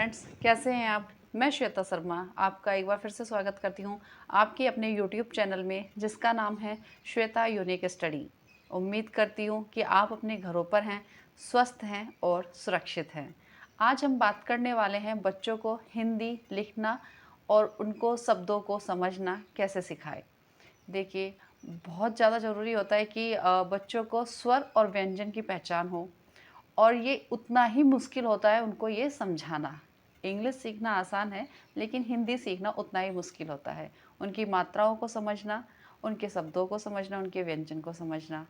Friends, कैसे हैं आप। मैं श्वेता शर्मा आपका एक बार फिर से स्वागत करती हूं आपके अपने यूट्यूब चैनल में, जिसका नाम है श्वेता यूनिक स्टडी। उम्मीद करती हूं कि आप अपने घरों पर हैं, स्वस्थ हैं और सुरक्षित हैं। आज हम बात करने वाले हैं बच्चों को हिंदी लिखना और उनको शब्दों को समझना कैसे सिखाएं। देखिए, बहुत ज़्यादा ज़रूरी होता है कि बच्चों को स्वर और व्यंजन की पहचान हो, और ये उतना ही मुश्किल होता है उनको ये समझाना। इंग्लिश सीखना आसान है, लेकिन हिंदी सीखना उतना ही मुश्किल होता है। उनकी मात्राओं को समझना, उनके शब्दों को समझना, उनके व्यंजन को समझना।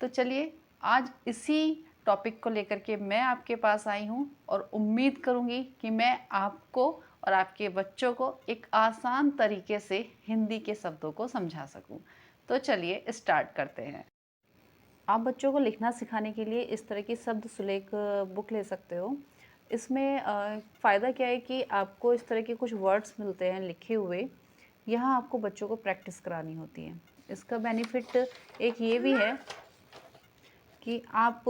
तो चलिए, आज इसी टॉपिक को लेकर के मैं आपके पास आई हूँ और उम्मीद करूँगी कि मैं आपको और आपके बच्चों को एक आसान तरीके से हिंदी के शब्दों को समझा सकूँ। तो चलिए स्टार्ट करते हैं। आप बच्चों को लिखना सिखाने के लिए इस तरह की शब्द सुलेख बुक ले सकते हो। इसमें फ़ायदा क्या है कि आपको इस तरह के कुछ वर्ड्स मिलते हैं लिखे हुए। यहाँ आपको बच्चों को प्रैक्टिस करानी होती है। इसका बेनिफिट एक ये भी है कि आप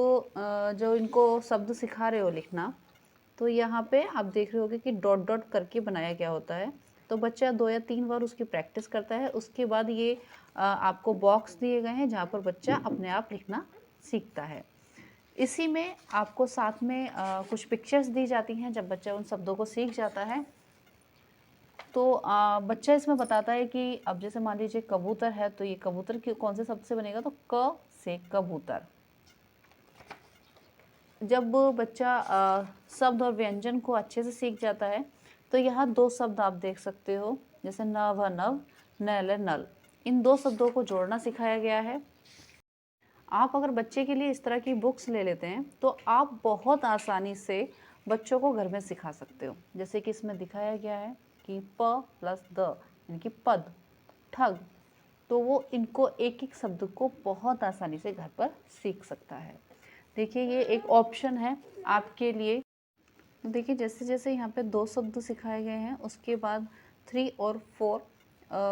जो इनको शब्द सिखा रहे हो लिखना, तो यहाँ पे आप देख रहे होगे कि डॉट डॉट करके बनाया गया होता है। तो बच्चा 2 या 3 बार उसकी प्रैक्टिस करता है। उसके बाद ये आपको बॉक्स दिए गए हैं जहाँ पर बच्चा अपने आप लिखना सीखता है। इसी में आपको साथ में कुछ पिक्चर्स दी जाती हैं। जब बच्चा उन शब्दों को सीख जाता है तो बच्चा इसमें बताता है कि अब जैसे मान लीजिए कबूतर है, तो ये कबूतर कौन से शब्द से बनेगा, तो क से कबूतर। जब बच्चा शब्द और व्यंजन को अच्छे से सीख जाता है, तो यहाँ 2 शब्द आप देख सकते हो, जैसे नभ नभ, नल नल। इन 2 शब्दों को जोड़ना सिखाया गया है। आप अगर बच्चे के लिए इस तरह की बुक्स ले लेते हैं, तो आप बहुत आसानी से बच्चों को घर में सिखा सकते हो। जैसे कि इसमें दिखाया गया है कि प प्लस द यानी कि पद, ठग। तो वो इनको एक एक शब्द को बहुत आसानी से घर पर सीख सकता है। देखिए, ये एक ऑप्शन है आपके लिए। देखिए, जैसे जैसे यहाँ पे 2 शब्द सिखाए गए हैं, उसके बाद 3 और 4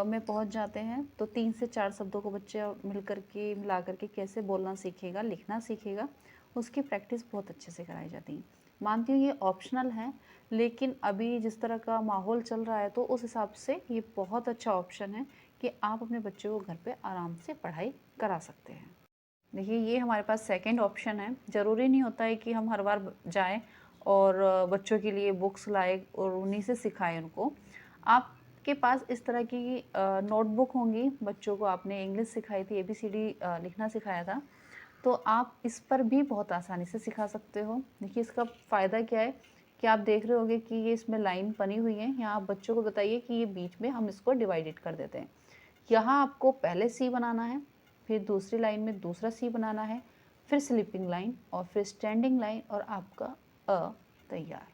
में पहुँच जाते हैं। तो 3 से 4 शब्दों को बच्चा मिला करके कैसे बोलना सीखेगा, लिखना सीखेगा, उसकी प्रैक्टिस बहुत अच्छे से कराई जाती है। मानती हूँ ये ऑप्शनल है, लेकिन अभी जिस तरह का माहौल चल रहा है, तो उस हिसाब से ये बहुत अच्छा ऑप्शन है कि आप अपने बच्चे को घर पे आराम से पढ़ाई करा सकते हैं। देखिए, ये हमारे पास सेकंड ऑप्शन है। ज़रूरी नहीं होता है कि हम हर बार जाएँ और बच्चों के लिए बुक्स लाएँ और उन्हीं से सिखाएँ उनको। आपके पास इस तरह की नोटबुक होंगी। बच्चों को आपने इंग्लिश सिखाई थी, ABCD लिखना सिखाया था, तो आप इस पर भी बहुत आसानी से सिखा सकते हो। देखिए, इसका फ़ायदा क्या है कि आप देख रहे होंगे कि ये इसमें लाइन बनी हुई है। यहाँ आप बच्चों को बताइए कि ये बीच में हम इसको डिवाइडेड कर देते हैं। यहाँ आपको पहले सी बनाना है, फिर दूसरी लाइन में दूसरा सी बनाना है, फिर स्लीपिंग लाइन और फिर स्टैंडिंग लाइन, और आपका अ तैयार।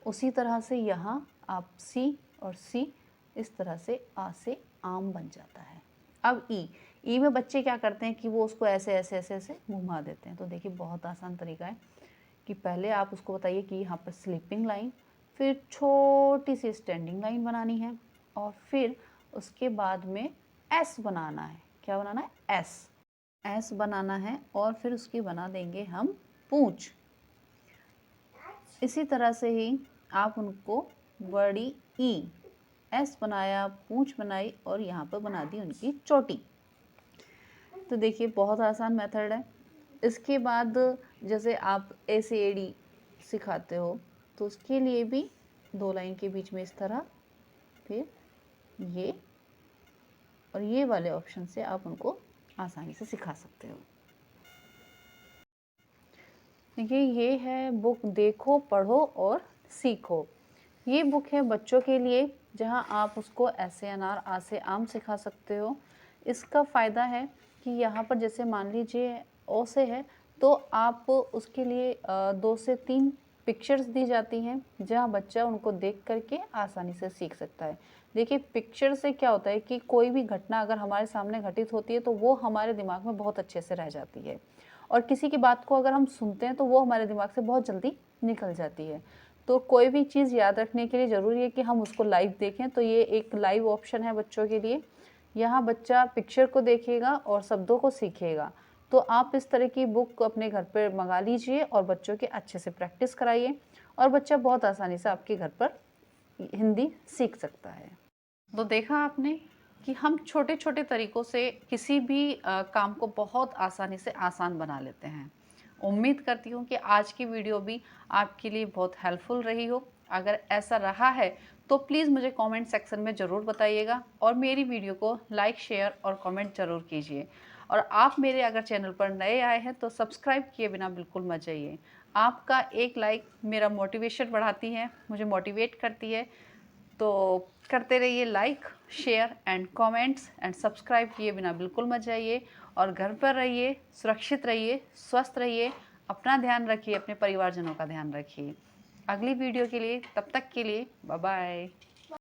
उसी तरह से यहाँ आप सी और सी, इस तरह से आ से आम बन जाता है। अब ई में बच्चे क्या करते हैं कि वो उसको ऐसे ऐसे ऐसे ऐसे घुमा देते हैं। तो देखिए, बहुत आसान तरीका है कि पहले आप उसको बताइए कि यहाँ पर स्लीपिंग लाइन, फिर छोटी सी स्टैंडिंग लाइन बनानी है, और फिर उसके बाद में एस बनाना है। क्या बनाना है? एस बनाना है, और फिर उसकी बना देंगे हम पूंछ। इसी तरह से ही आप उनको बड़ी ई, एस बनाया, पूंछ बनाई, और यहाँ पर बना दी उनकी चोटी। तो देखिए, बहुत आसान मेथड है। इसके बाद जैसे आप ACAD सिखाते हो, तो उसके लिए भी 2 लाइन के बीच में इस तरह, फिर ये और ये वाले ऑप्शन से आप उनको आसानी से सिखा सकते हो। देखिए, ये है बुक देखो पढ़ो और सीखो। ये बुक है बच्चों के लिए, जहाँ आप उसको ऐसे अनार, आ से आम सिखा सकते हो। इसका फ़ायदा है कि यहाँ पर जैसे मान लीजिए ओ से है, तो आप उसके लिए 2 से 3 पिक्चर्स दी जाती हैं, जहाँ बच्चा उनको देख करके आसानी से सीख सकता है। देखिए, पिक्चर से क्या होता है कि कोई भी घटना अगर हमारे सामने घटित होती है, तो वो हमारे दिमाग में बहुत अच्छे से रह जाती है, और किसी की बात को अगर हम सुनते हैं, तो वो हमारे दिमाग से बहुत जल्दी निकल जाती है। तो कोई भी चीज़ याद रखने के लिए ज़रूरी है कि हम उसको लाइव देखें। तो ये एक लाइव ऑप्शन है बच्चों के लिए। यहाँ बच्चा पिक्चर को देखेगा और शब्दों को सीखेगा। तो आप इस तरह की बुक अपने घर पर मंगा लीजिए और बच्चों की अच्छे से प्रैक्टिस कराइए। और बच्चा बहुत आसानी से आपके घर पर हिंदी सीख सकता है। तो देखा आपने कि हम छोटे छोटे तरीक़ों से किसी भी काम को बहुत आसानी से आसान बना लेते हैं। उम्मीद करती हूँ कि आज की वीडियो भी आपके लिए बहुत हेल्पफुल रही हो। अगर ऐसा रहा है तो प्लीज़ मुझे कमेंट सेक्शन में ज़रूर बताइएगा और मेरी वीडियो को लाइक, शेयर और कमेंट ज़रूर कीजिए। और आप मेरे अगर चैनल पर नए आए हैं तो सब्सक्राइब किए बिना बिल्कुल मत जाइए। आपका एक लाइक मेरा मोटिवेशन बढ़ाती है, मुझे मोटिवेट करती है। तो करते रहिए like, share and comments and subscribe किए बिना बिल्कुल मत जाइए। और घर पर रहिए, सुरक्षित रहिए, स्वस्थ रहिए, अपना ध्यान रखिए, अपने परिवारजनों का ध्यान रखिए। अगली वीडियो के लिए, तब तक के लिए बाय बाय।